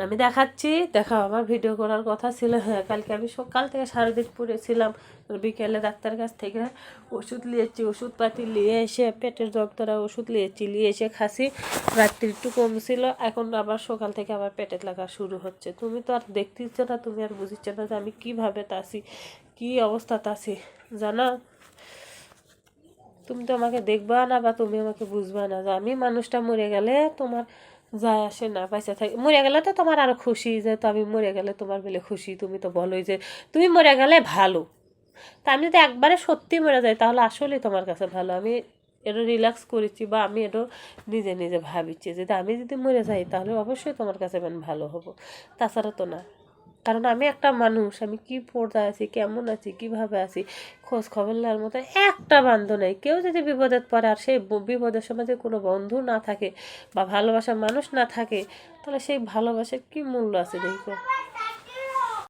আমি দেখাচ্ছি, দেখাও। আমার ভিডিও করার কথা ছিল। হ্যাঁ, কালকে আমি সকাল থেকে সারাদিন পড়েছিলাম, বিকেলে ডাক্তার কাছ থেকে ওষুধ নিয়েছি, ওষুধপাতি নিয়ে এসে পেটের যন্ত্রণা ওষুধ নিয়েছি, নিয়ে এসে খাসি। রাত্রি একটু কম ছিল, এখন আবার সকাল থেকে আবার পেটে লাগা শুরু হচ্ছে। তুমি তো আর দেখতেছ না, তুমি আর বুঝিচ্ছ না যে আমি কীভাবে আছি, কী অবস্থাতে আছি, জানো? তুমি তো আমাকে দেখবা না, বা তুমি আমাকে বুঝবা না যে আমি মানুষটা মরে গেলে তোমার যায় আসে না, পয়সা থাকে। মরে গেলে তো তোমার আরো খুশি, যে তো আমি মরে গেলে তোমার বলে খুশি। তুমি তো বলোই যে তুমি মরে গেলে ভালো। তা আমি যদি একবারে সত্যি মরে যাই তাহলে আসলেই তোমার কাছে ভালো। আমি এটা রিল্যাক্স করেছি, বা আমি এটা নিজে নিজে ভাবিছি যে আমি যদি মরে যাই তাহলে অবশ্যই তোমার কাছে আমি ভালো হব, তাছাড়া তো না। কারণ আমি একটা মানুষ, আমি কি পড়তে আছি, কেমন আছি, কিভাবে আছি, খোঁজ খবর নেওয়ার মতো একটা বান্ধব নেই। কেউ যদি বিপদে পড়ে আর সেই বিপদের সময় যদি কোনো বন্ধু না থাকে বা ভালোবাসার মানুষ না থাকে, তাহলে সেই ভালোবাসার কি মূল্য আছে দেখো।